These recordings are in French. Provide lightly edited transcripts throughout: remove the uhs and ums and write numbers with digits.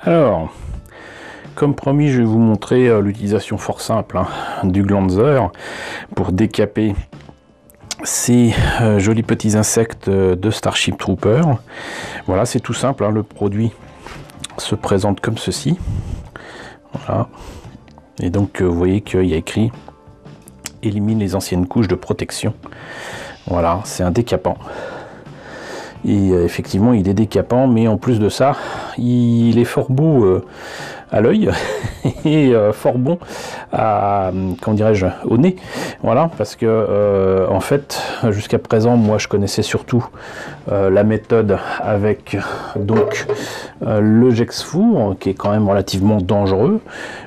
Alors, comme promis, je vais vous montrer l'utilisation fort simple du Glanzer pour décaper ces jolis petits insectes de Starship Trooper. Voilà, c'est tout simple, le produit se présente comme ceci. Voilà. Et donc vous voyez qu'il y a écrit « Élimine les anciennes couches de protection ». Voilà, c'est un décapant. Et effectivement, il est décapant, mais en plus de ça, il est fort beau à l'œil et fort bon à, comment dirais-je, au nez. Voilà, parce que en fait, jusqu'à présent, moi, je connaissais surtout la méthode avec donc le Gexfour, qui est quand même relativement dangereux,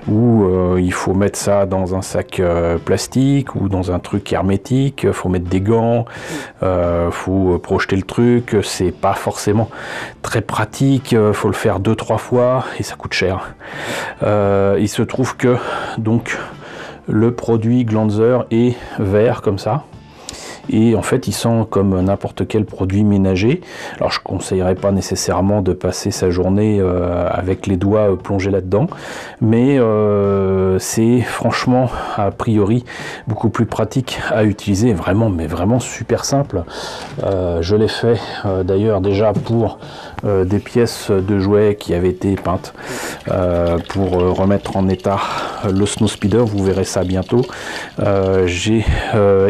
où il faut mettre ça dans un sac plastique ou dans un truc hermétique. Il faut mettre des gants, faut projeter le truc. C'est pas forcément très pratique. Faut le faire 2-3 fois et ça coûte cher. Il se trouve que donc le produit Glanzer est vert comme ça. Et en fait, il sent comme n'importe quel produit ménager. Alors, je ne conseillerais pas nécessairement de passer sa journée avec les doigts plongés là-dedans. Mais c'est franchement, a priori, beaucoup plus pratique à utiliser. Vraiment, mais vraiment super simple. Je l'ai fait d'ailleurs déjà pour des pièces de jouets qui avaient été peintes. Pour remettre en état le Snow Speeder, vous verrez ça bientôt. J'ai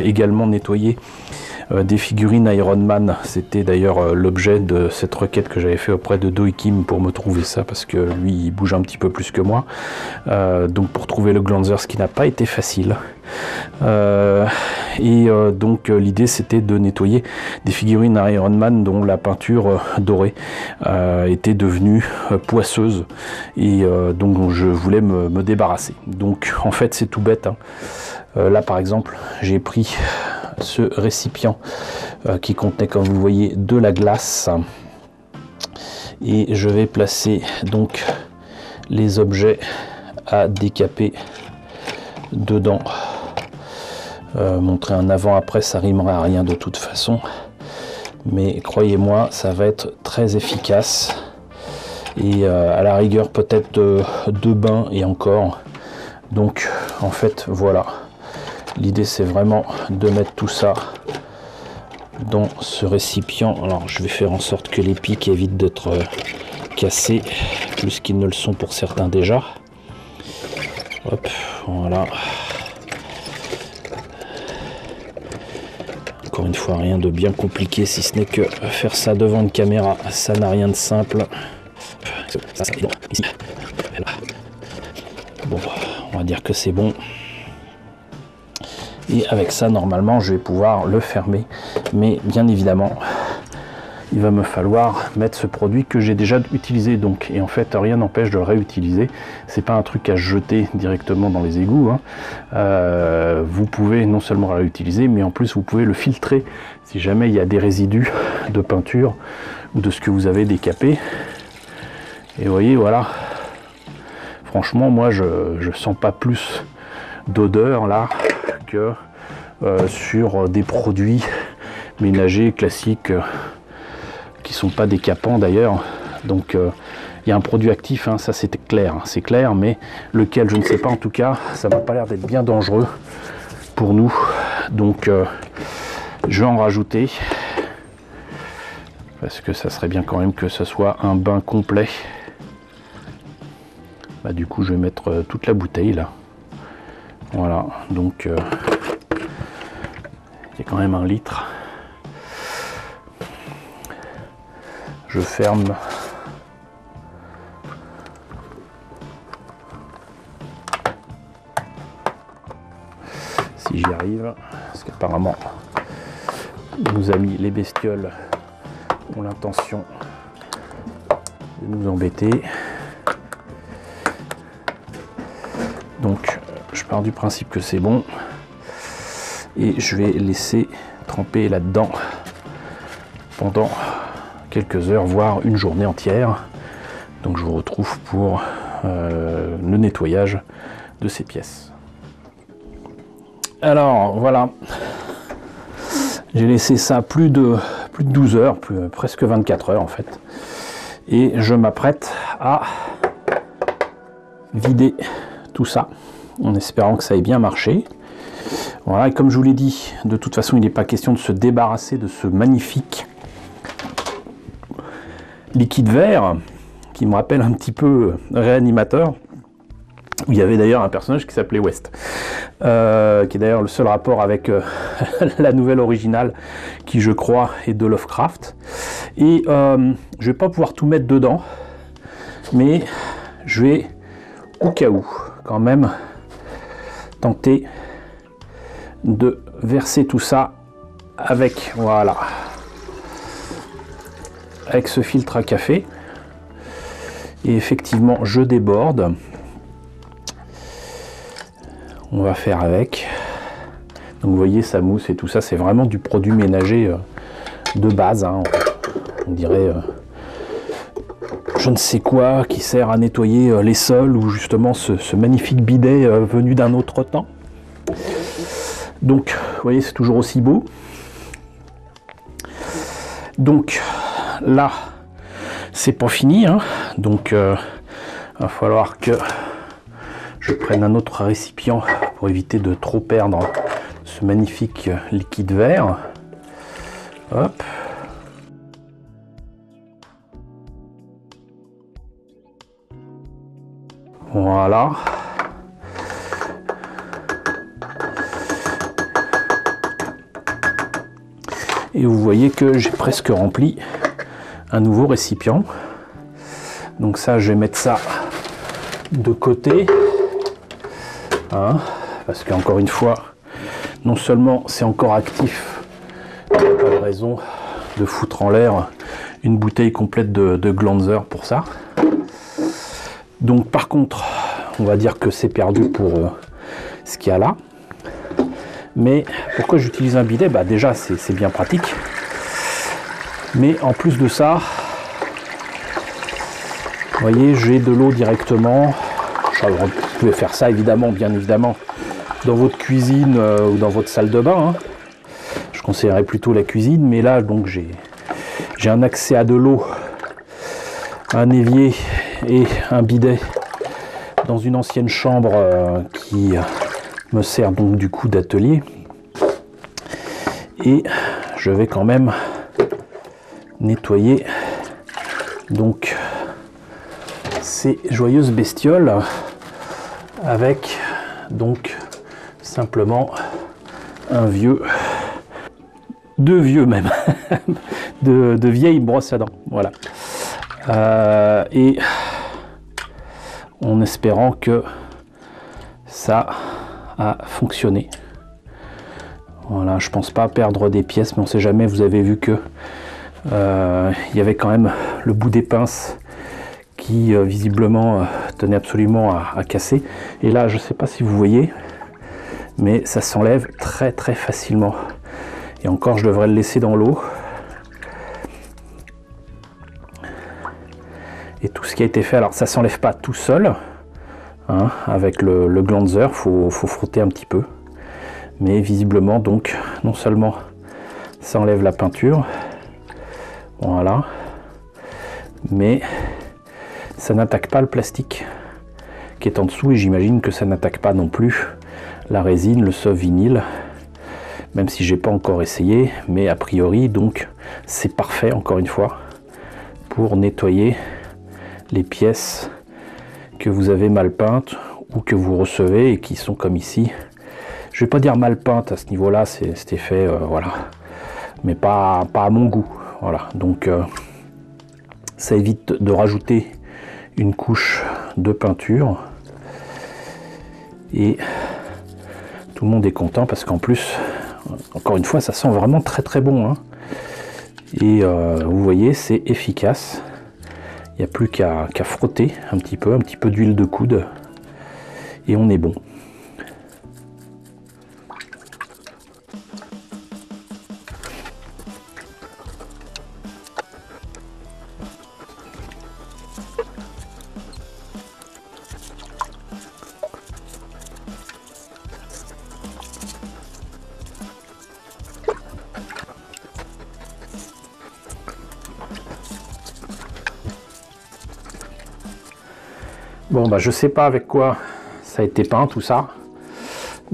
également nettoyé des figurines Iron Man. C'était d'ailleurs l'objet de cette requête que j'avais fait auprès de Doikim pour me trouver ça, parce que lui il bouge un petit peu plus que moi. Donc pour trouver le Glanzer, ce qui n'a pas été facile. Donc l'idée c'était de nettoyer des figurines Iron Man dont la peinture dorée était devenue poisseuse, et donc je voulais me débarrasser. Donc en fait c'est tout bête, là par exemple j'ai pris ce récipient qui contenait, comme vous voyez, de la glace, et je vais placer donc les objets à décaper dedans. Montrer un avant-après, ça rimera à rien de toute façon, mais croyez-moi, ça va être très efficace. Et à la rigueur peut-être 2 bains et encore. Donc en fait voilà, l'idée c'est vraiment de mettre tout ça dans ce récipient. Alors je vais faire en sorte que les pics évitent d'être cassés, plus qu'ils ne le sont pour certains déjà. Hop, voilà. Encore une fois, rien de bien compliqué, si ce n'est que faire ça devant une caméra, ça n'a rien de simple. Bon, on va dire que c'est bon. Et avec ça, normalement, je vais pouvoir le fermer. Mais bien évidemment, il va me falloir mettre ce produit que j'ai déjà utilisé. Donc, et en fait, rien n'empêche de le réutiliser. C'est pas un truc à jeter directement dans les égouts. Vous pouvez non seulement le réutiliser, mais en plus, vous pouvez le filtrer si jamais il y a des résidus de peinture ou de ce que vous avez décapé. Et vous voyez, voilà. Franchement, moi, je sens pas plus d'odeur là que sur des produits ménagers classiques qui sont pas décapants d'ailleurs. Donc il y a un produit actif, ça c'est clair, mais lequel je ne sais pas. En tout cas, ça m'a pas l'air d'être bien dangereux pour nous. Donc je vais en rajouter, parce que ça serait bien quand même que ce soit un bain complet. Bah, du coup je vais mettre toute la bouteille là. Voilà, donc il y a quand même 1 litre. Je ferme. Si j'y arrive, parce qu'apparemment nos amis les bestioles ont l'intention de nous embêter. Donc je pars du principe que c'est bon, et je vais laisser tremper là-dedans pendant quelques heures, voire une journée entière. Donc je vous retrouve pour le nettoyage de ces pièces. Alors voilà, j'ai laissé ça plus de 12 heures, presque 24 heures en fait, et je m'apprête à vider tout ça, en espérant que ça ait bien marché. Voilà, et comme je vous l'ai dit, de toute façon, il n'est pas question de se débarrasser de ce magnifique liquide vert, qui me rappelle un petit peu Réanimateur, où il y avait d'ailleurs un personnage qui s'appelait West, qui est d'ailleurs le seul rapport avec la nouvelle originale, qui je crois est de Lovecraft. Et je vais pas pouvoir tout mettre dedans, mais je vais au cas où quand même tenter de verser tout ça avec, voilà, avec ce filtre à café. Et effectivement, je déborde. On va faire avec. Donc vous voyez, ça mousse et tout ça, c'est vraiment du produit ménager de base, hein. On dirait je ne sais quoi qui sert à nettoyer les sols, ou justement ce magnifique bidet venu d'un autre temps. Donc vous voyez, c'est toujours aussi beau. Donc là, c'est pas fini, hein. Donc il va falloir que je prenne un autre récipient pour éviter de trop perdre ce magnifique liquide vert. Hop. Voilà. Et vous voyez que j'ai presque rempli un nouveau récipient. Donc ça, je vais mettre ça de côté, hein, parce qu'encore une fois, non seulement c'est encore actif, il n'y a pas de raison de foutre en l'air une bouteille complète de Glanzer pour ça. Donc par contre, on va dire que c'est perdu pour ce qu'il y a là. Mais pourquoi j'utilise un bidet? Bah déjà, c'est bien pratique. Mais en plus de ça, vous voyez, j'ai de l'eau directement. Vous pouvez faire ça évidemment, bien évidemment, dans votre cuisine ou dans votre salle de bain, hein. Je conseillerais plutôt la cuisine, mais là, donc j'ai un accès à de l'eau, un évier et un bidet dans une ancienne chambre qui me sert donc du coup d'atelier. Et je vais quand même nettoyer donc ces joyeuses bestioles avec donc simplement un vieux, deux vieux même, de vieilles brosses à dents, voilà. Et en espérant que ça a fonctionné. Voilà, je pense pas perdre des pièces, mais on sait jamais. Vous avez vu que il y avait quand même le bout des pinces qui visiblement tenait absolument à casser. Et là, je sais pas si vous voyez, mais ça s'enlève très très facilement. Et encore, je devrais le laisser dans l'eau. Et tout ce qui a été fait, alors ça s'enlève pas tout seul, hein, avec le Glanzer, faut frotter un petit peu. Mais visiblement, donc, non seulement ça enlève la peinture, voilà, mais ça n'attaque pas le plastique qui est en dessous, et j'imagine que ça n'attaque pas non plus la résine, le sauve vinyle, même si j'ai pas encore essayé, mais a priori, donc, c'est parfait, encore une fois, pour nettoyer les pièces que vous avez mal peintes ou que vous recevez et qui sont comme ici. Je vais pas dire mal peintes à ce niveau-là, c'est fait, voilà, mais pas à mon goût, voilà. Donc ça évite de rajouter une couche de peinture et tout le monde est content parce qu'en plus, encore une fois, ça sent vraiment très très bon, hein. Et vous voyez, c'est efficace. Il n'y a plus qu'à frotter un petit peu d'huile de coude et on est bon. Bon bah je sais pas avec quoi ça a été peint tout ça,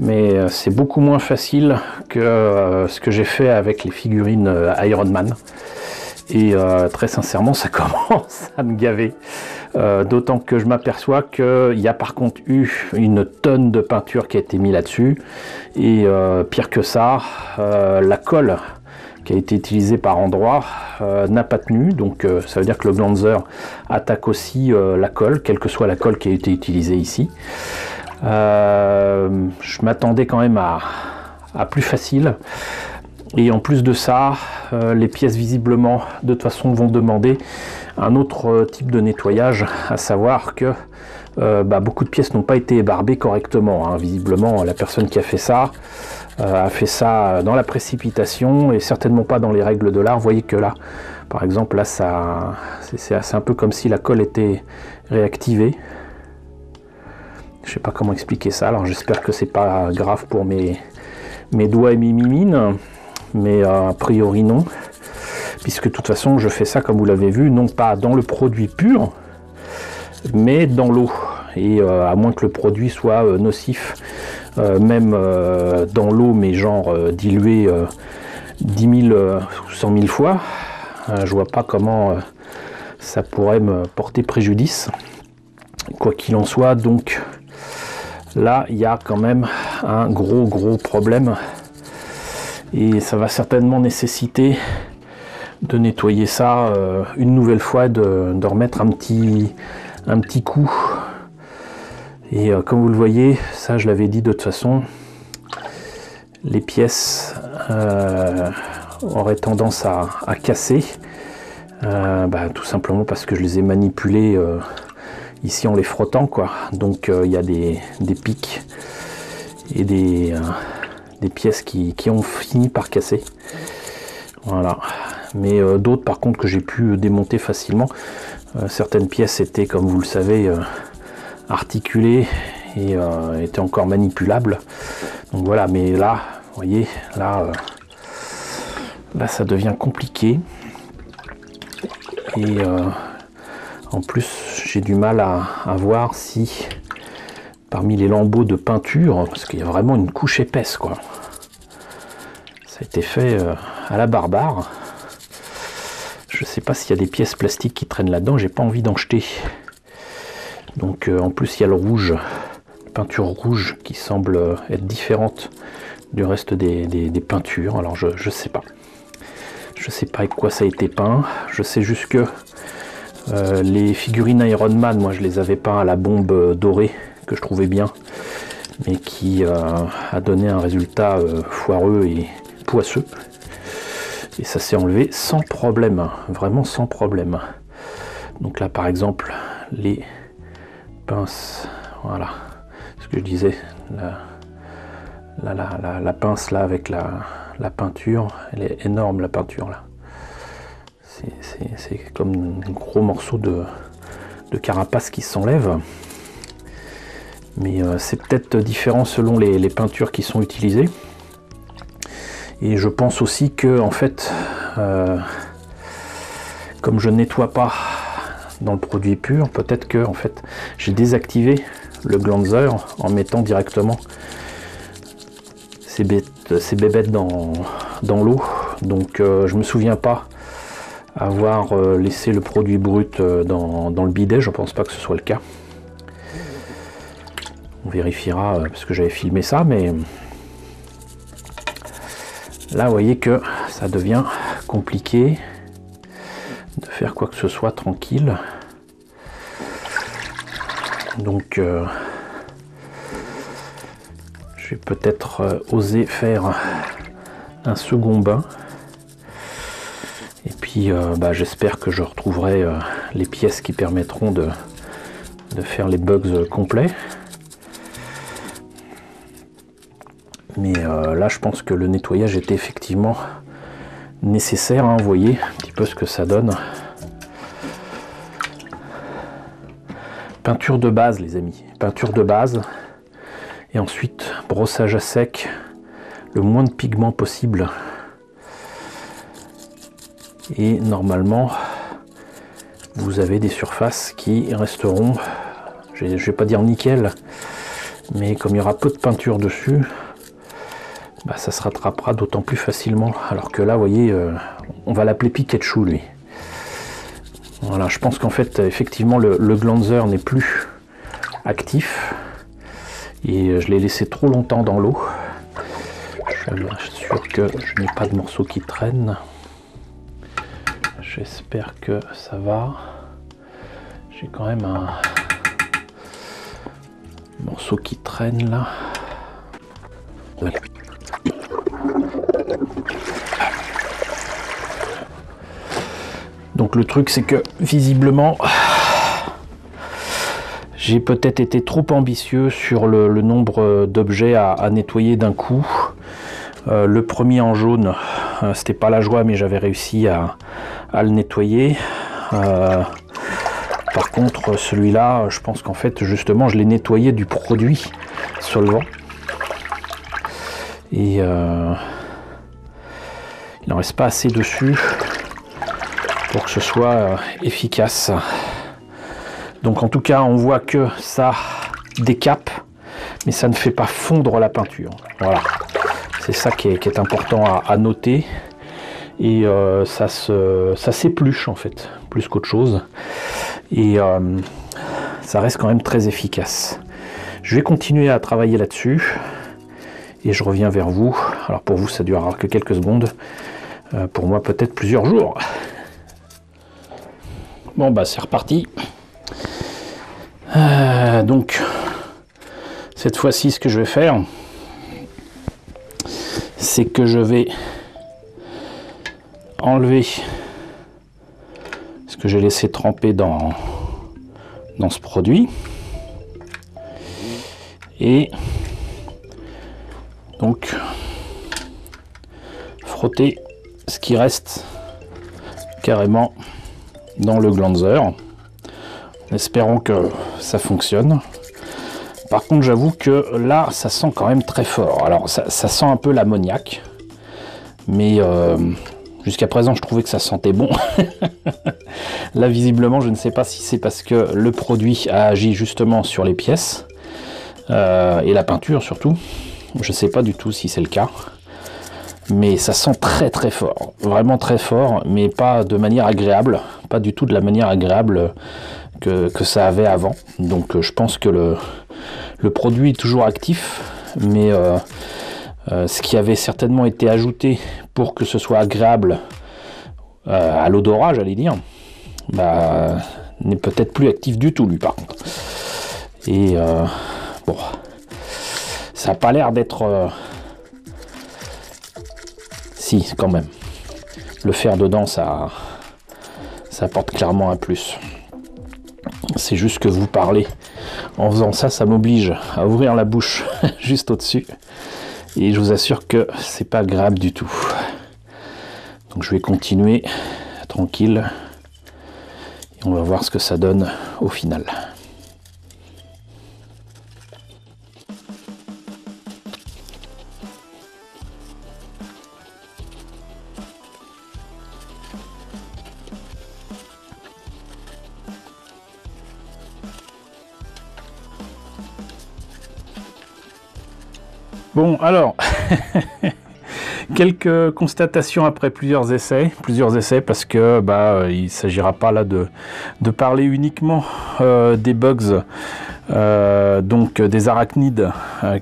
mais c'est beaucoup moins facile que ce que j'ai fait avec les figurines Iron Man. Et très sincèrement, ça commence à me gaver. D'autant que je m'aperçois qu'il y a par contre eu une tonne de peinture qui a été mise là-dessus. Et pire que ça, la colle qui a été utilisée par endroits n'a pas tenu. Donc ça veut dire que le Glanzer attaque aussi la colle, quelle que soit la colle qui a été utilisée ici. Je m'attendais quand même à plus facile. Et en plus de ça, les pièces visiblement de toute façon vont demander un autre type de nettoyage, à savoir que beaucoup de pièces n'ont pas été ébarbées correctement, hein. Visiblement la personne qui a fait ça dans la précipitation et certainement pas dans les règles de l'art. Vous voyez que là, par exemple, là c'est un peu comme si la colle était réactivée. Je sais pas comment expliquer ça, alors j'espère que c'est pas grave pour mes doigts et mes mimines. Mais a priori non, puisque de toute façon je fais ça, comme vous l'avez vu, non pas dans le produit pur, mais dans l'eau. Et à moins que le produit soit nocif, même dans l'eau, mais genre dilué 10 000 ou 100 000 fois, je vois pas comment ça pourrait me porter préjudice. Quoi qu'il en soit, donc là il y a quand même un gros problème. Et ça va certainement nécessiter de nettoyer ça une nouvelle fois, de remettre un petit coup. Et comme vous le voyez, ça je l'avais dit de toute façon, les pièces auraient tendance à casser, tout simplement parce que je les ai manipulées ici en les frottant, quoi. Donc il y a des pics et des pièces qui ont fini par casser. Voilà. Mais d'autres par contre que j'ai pu démonter facilement. Certaines pièces étaient, comme vous le savez, articulées et étaient encore manipulables. Donc voilà, mais là, vous voyez, là ça devient compliqué. Et en plus, j'ai du mal à voir si parmi les lambeaux de peinture, parce qu'il y a vraiment une couche épaisse, quoi. Ça a été fait à la barbare. Je sais pas s'il y a des pièces plastiques qui traînent là-dedans, j'ai pas envie d'en jeter. Donc en plus il y a le rouge, peinture rouge qui semble être différente du reste des peintures. Alors je sais pas. Je sais pas avec quoi ça a été peint. Je sais juste que les figurines Iron Man, moi je les avais peints à la bombe dorée, que je trouvais bien, mais qui a donné un résultat foireux et poisseux. Et ça s'est enlevé sans problème, hein, vraiment sans problème. Donc là par exemple, les pinces, voilà, ce que je disais, la pince là avec la peinture, elle est énorme, la peinture là. C'est comme un gros morceau de carapace qui s'enlève. Mais c'est peut-être différent selon les peintures qui sont utilisées. Et je pense aussi que en fait, comme je nettoie pas dans le produit pur, peut-être que en fait j'ai désactivé le Glanzer en mettant directement ces bébêtes dans l'eau. Donc je me souviens pas avoir laissé le produit brut dans le bidet, je pense pas que ce soit le cas. On vérifiera parce que j'avais filmé ça, mais là vous voyez que ça devient compliqué de faire quoi que ce soit tranquille. Donc je vais peut-être oser faire un second bain. Et puis j'espère que je retrouverai les pièces qui permettront de faire les bugs complets. Mais là je pense que le nettoyage était effectivement nécessaire, hein. Vous voyez un petit peu ce que ça donne. Peinture de base les amis, peinture de base. Et ensuite brossage à sec, le moins de pigments possible. Et normalement vous avez des surfaces qui resteront, je vais pas dire nickel, mais comme il y aura peu de peinture dessus, bah, ça se rattrapera d'autant plus facilement. Alors que là, vous voyez, on va l'appeler Pikachu, lui. Voilà, je pense qu'en fait, effectivement, le glanzer n'est plus actif. Et je l'ai laissé trop longtemps dans l'eau. Je suis sûr que je n'ai pas de morceaux qui traînent. J'espère que ça va. J'ai quand même un morceau qui traîne là. Donc le truc c'est que visiblement j'ai peut-être été trop ambitieux sur le nombre d'objets à nettoyer d'un coup. Le premier en jaune, c'était pas la joie, mais j'avais réussi à le nettoyer. Par contre celui-là, je pense qu'en fait justement je l'ai nettoyé du produit solvant. Et il n'en reste pas assez dessus pour que ce soit efficace. Donc en tout cas on voit que ça décape, mais ça ne fait pas fondre la peinture. Voilà, c'est ça qui est important à noter. Et ça s'épluche en fait, plus qu'autre chose. Et ça reste quand même très efficace. Je vais continuer à travailler là-dessus. Et je reviens vers vous. Alors pour vous ça durera que quelques secondes. Pour moi peut-être plusieurs jours. Bon bah c'est reparti. Donc cette fois-ci ce que je vais faire, c'est que je vais enlever ce que j'ai laissé tremper dans ce produit. Et donc frotter ce qui reste carrément dans le glanzer, en espérant que ça fonctionne. Par contre j'avoue que là ça sent quand même très fort. Alors ça sent un peu l'ammoniac, mais jusqu'à présent je trouvais que ça sentait bon. Là visiblement je ne sais pas si c'est parce que le produit a agi justement sur les pièces et la peinture surtout. Je ne sais pas du tout si c'est le cas, mais ça sent très très fort, vraiment très fort, mais pas de manière agréable, pas du tout de la manière agréable que ça avait avant. Donc je pense que le produit est toujours actif, mais ce qui avait certainement été ajouté pour que ce soit agréable à l'odorat, j'allais dire, bah, n'est peut-être plus actif du tout lui par contre. Et bon, ça n'a pas l'air d'être... Si, quand même. Le fer dedans, ça apporte clairement un plus. C'est juste que vous parlez. En faisant ça, ça m'oblige à ouvrir la bouche juste au-dessus. Et je vous assure que c'est pas agréable du tout. Donc je vais continuer tranquille. Et on va voir ce que ça donne au final. Bon, alors, quelques constatations après plusieurs essais parce que bah, il ne s'agira pas là de parler uniquement des bugs, donc des arachnides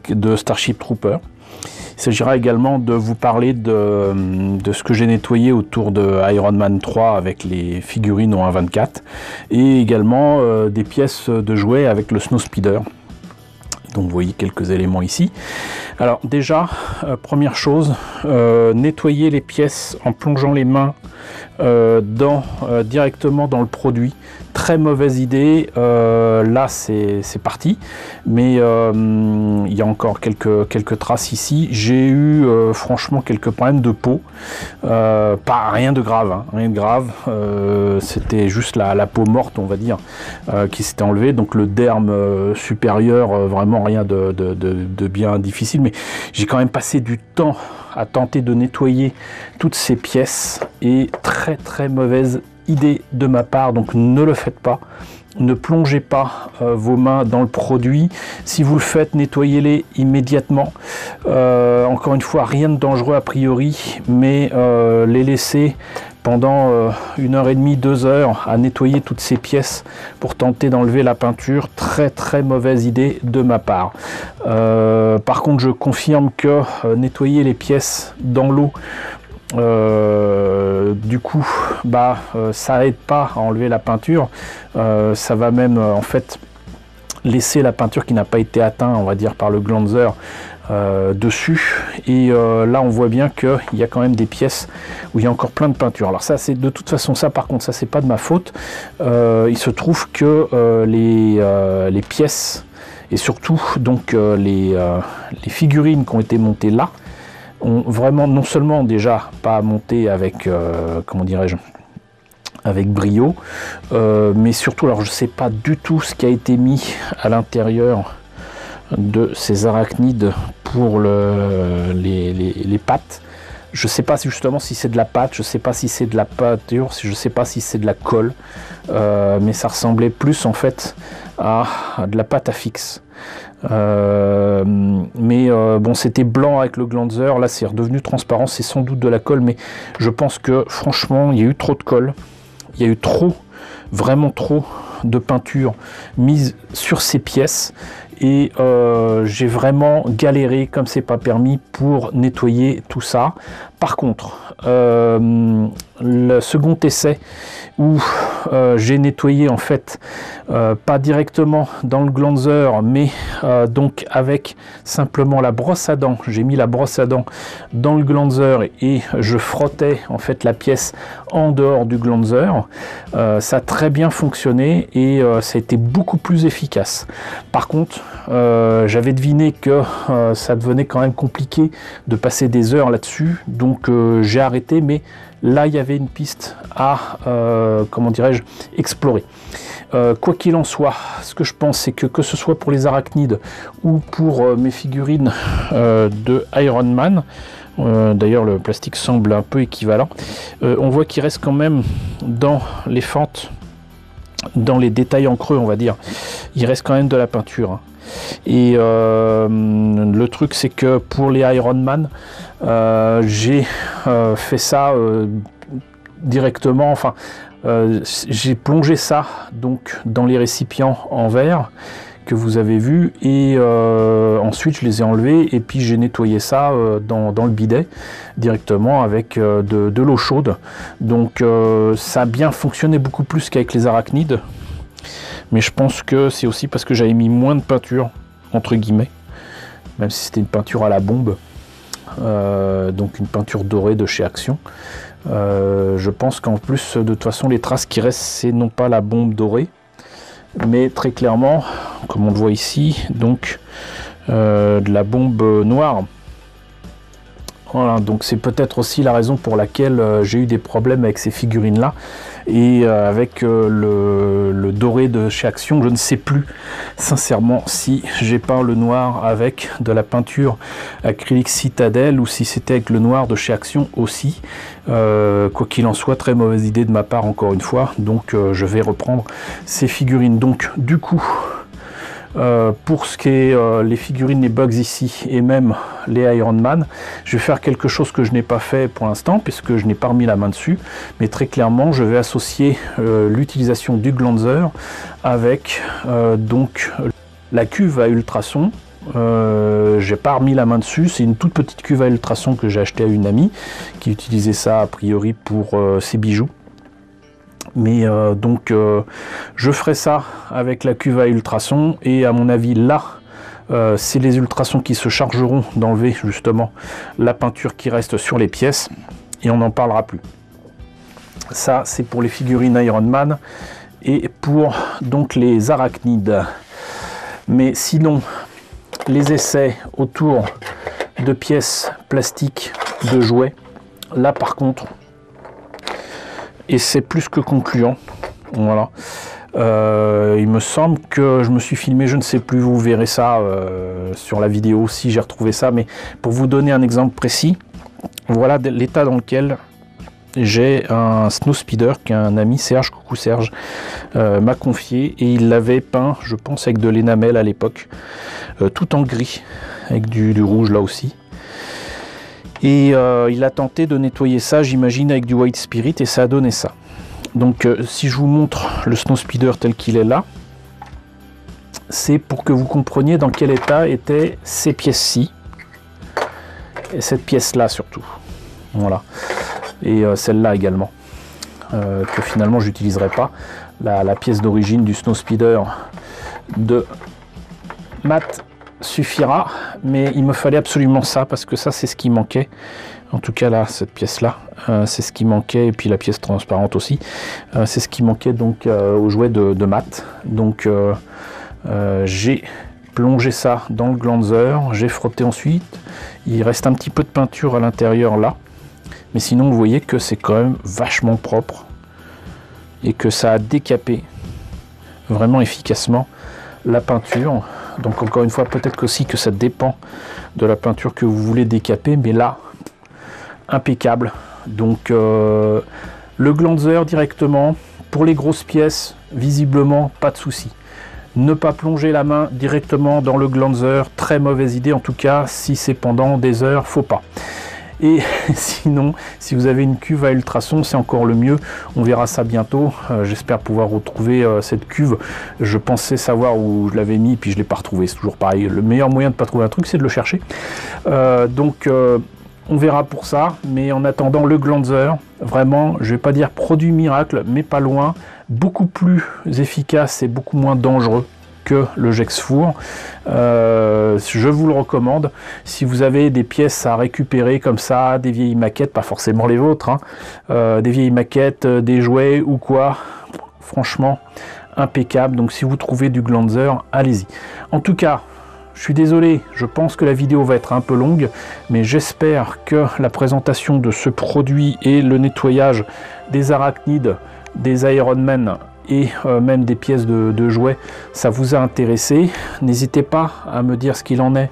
de Starship Trooper. Il s'agira également de vous parler de ce que j'ai nettoyé autour de Iron Man 3 avec les figurines en 1.24 et également des pièces de jouets avec le Snowspeeder. Donc vous voyez quelques éléments ici. Alors déjà, première chose, nettoyer les pièces en plongeant les mains directement dans le produit. Très mauvaise idée, là c'est parti, mais il y a encore quelques traces ici. J'ai eu franchement quelques problèmes de peau, pas rien de grave, hein, rien de grave. C'était juste la peau morte, on va dire, qui s'était enlevée. Donc le derme supérieur, vraiment rien de bien difficile, mais j'ai quand même passé du temps à tenter de nettoyer toutes ces pièces et très mauvaise idée de ma part, donc ne le faites pas. Ne plongez pas vos mains dans le produit. Si vous le faites, nettoyez-les immédiatement. Encore une fois, rien de dangereux a priori, mais les laisser pendant 1h30, 2 heures à nettoyer toutes ces pièces pour tenter d'enlever la peinture, très mauvaise idée de ma part. Par contre, je confirme que nettoyer les pièces dans l'eau, du coup ça aide pas à enlever la peinture, ça va même en fait laisser la peinture qui n'a pas été atteinte, on va dire, par le glanzer dessus, et là on voit bien qu'il y a quand même des pièces où il y a encore plein de peinture. Alors ça, c'est de toute façon, ça par contre, ça c'est pas de ma faute. Il se trouve que les pièces et surtout donc les figurines qui ont été montées là ont vraiment non seulement déjà pas monté avec comment dirais-je, avec brio, mais surtout, alors je sais pas du tout ce qui a été mis à l'intérieur de ces arachnides pour les pattes. Je sais pas si justement si c'est de la pâte, je sais pas si c'est de la peinture, je sais pas si c'est de la colle, mais ça ressemblait plus en fait à de la pâte à fixe. Bon, c'était blanc avec le glanzer, là c'est redevenu transparent, c'est sans doute de la colle, mais je pense que franchement il y a eu trop de colle, il y a eu vraiment trop de peinture mise sur ces pièces, et j'ai vraiment galéré comme c'est pas permis pour nettoyer tout ça. Par contre, le second essai où j'ai nettoyé en fait pas directement dans le glanzer, mais donc avec simplement la brosse à dents. J'ai mis la brosse à dents dans le glanzer et je frottais en fait la pièce en dehors du glanzer. Ça a très bien fonctionné et ça a été beaucoup plus efficace. Par contre, j'avais deviné que ça devenait quand même compliqué de passer des heures là-dessus, donc j'ai arrêté, mais là il y avait une piste à comment dirais-je, explorer. Quoi qu'il en soit, ce que je pense, c'est que ce soit pour les arachnides ou pour mes figurines de Iron Man, d'ailleurs le plastique semble un peu équivalent, on voit qu'il reste quand même dans les fentes, dans les détails en creux, on va dire, il reste quand même de la peinture, hein. Et le truc, c'est que pour les Iron Man, j'ai fait ça directement, enfin j'ai plongé ça donc dans les récipients en verre que vous avez vu, et ensuite je les ai enlevés et puis j'ai nettoyé ça dans le bidet directement avec de l'eau chaude. Donc ça a bien fonctionné, beaucoup plus qu'avec les arachnides, mais je pense que c'est aussi parce que j'avais mis moins de peinture entre guillemets, même si c'était une peinture à la bombe, donc une peinture dorée de chez Action. Je pense qu'en plus, de toute façon, les traces qui restent, c'est non pas la bombe dorée, mais très clairement, comme on le voit ici, donc de la bombe noire. Voilà, donc c'est peut-être aussi la raison pour laquelle j'ai eu des problèmes avec ces figurines là, et avec le doré de chez Action. Je ne sais plus sincèrement si j'ai peint le noir avec de la peinture acrylique Citadel ou si c'était avec le noir de chez Action aussi. Quoi qu'il en soit, très mauvaise idée de ma part encore une fois, donc je vais reprendre ces figurines. Donc du coup, pour ce qui est les figurines, les bugs ici et même les Iron Man, je vais faire quelque chose que je n'ai pas fait pour l'instant puisque je n'ai pas remis la main dessus, mais très clairement je vais associer l'utilisation du glanzer avec donc la cuve à ultrasons. J'ai pas remis la main dessus, c'est une toute petite cuve à ultrasons que j'ai acheté à une amie qui utilisait ça a priori pour ses bijoux. Mais donc je ferai ça avec la cuve à ultrasons, et à mon avis là c'est les ultrasons qui se chargeront d'enlever justement la peinture qui reste sur les pièces et on n'en parlera plus. Ça c'est pour les figurines Iron Man et pour donc les arachnides. Mais sinon, les essais autour de pièces plastiques de jouets, là par contre, et c'est plus que concluant. Voilà. Il me semble que je me suis filmé, je ne sais plus, vous verrez ça sur la vidéo si j'ai retrouvé ça, mais pour vous donner un exemple précis, voilà l'état dans lequel j'ai un snow speeder qu'un ami, Serge, coucou Serge, m'a confié, et il l'avait peint, je pense, avec de l'énamel à l'époque, tout en gris, avec du rouge là aussi. Et il a tenté de nettoyer ça, j'imagine, avec du white spirit, et ça a donné ça. Donc si je vous montre le snow speeder tel qu'il est là, c'est pour que vous compreniez dans quel état étaient ces pièces-ci, et cette pièce-là surtout. Voilà. Et celle-là également, que finalement j'utiliserai pas, la pièce d'origine du snow speeder de Matt suffira, mais il me fallait absolument ça, parce que ça c'est ce qui manquait, en tout cas là, cette pièce là, c'est ce qui manquait, et puis la pièce transparente aussi, c'est ce qui manquait donc au jouet de Matt. Donc j'ai plongé ça dans le glanzer, j'ai frotté ensuite, il reste un petit peu de peinture à l'intérieur là, mais sinon vous voyez que c'est quand même vachement propre, et que ça a décapé vraiment efficacement la peinture. Donc encore une fois, peut-être aussi que ça dépend de la peinture que vous voulez décaper, mais là, impeccable. Donc le glanzer directement, pour les grosses pièces, visiblement pas de souci. Ne pas plonger la main directement dans le glanzer, très mauvaise idée, en tout cas si c'est pendant des heures, faut pas. Et sinon, si vous avez une cuve à ultrasons, c'est encore le mieux. On verra ça bientôt. J'espère pouvoir retrouver cette cuve. Je pensais savoir où je l'avais mis, puis je ne l'ai pas retrouvé. C'est toujours pareil. Le meilleur moyen de ne pas trouver un truc, c'est de le chercher. Donc, on verra pour ça. Mais en attendant, le glanzer, vraiment, je ne vais pas dire produit miracle, mais pas loin. Beaucoup plus efficace et beaucoup moins dangereux que le Gexfour. Je vous le recommande si vous avez des pièces à récupérer comme ça, des vieilles maquettes, pas forcément les vôtres, hein, des vieilles maquettes, des jouets ou quoi. Franchement, impeccable. Donc si vous trouvez du glanzer, allez-y. En tout cas, je suis désolé, je pense que la vidéo va être un peu longue, mais j'espère que la présentation de ce produit et le nettoyage des arachnides, des Iron Man et même des pièces de jouets, ça vous a intéressé. N'hésitez pas à me dire ce qu'il en est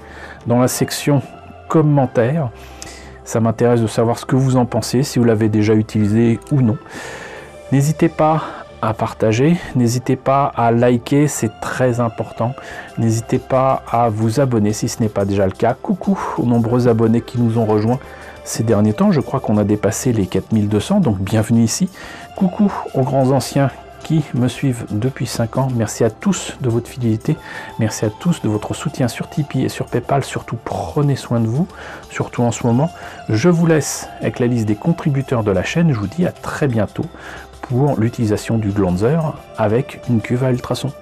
dans la section commentaires. Ça m'intéresse de savoir ce que vous en pensez, si vous l'avez déjà utilisé ou non. N'hésitez pas à partager, n'hésitez pas à liker, c'est très important. N'hésitez pas à vous abonner si ce n'est pas déjà le cas. Coucou aux nombreux abonnés qui nous ont rejoints ces derniers temps. Je crois qu'on a dépassé les 4200, donc bienvenue ici. Coucou aux grands anciens qui me suivent depuis 5 ans. Merci à tous de votre fidélité. Merci à tous de votre soutien sur Tipeee et sur Paypal. Surtout, prenez soin de vous, surtout en ce moment. Je vous laisse avec la liste des contributeurs de la chaîne. Je vous dis à très bientôt pour l'utilisation du glanzer avec une cuve à ultrasons.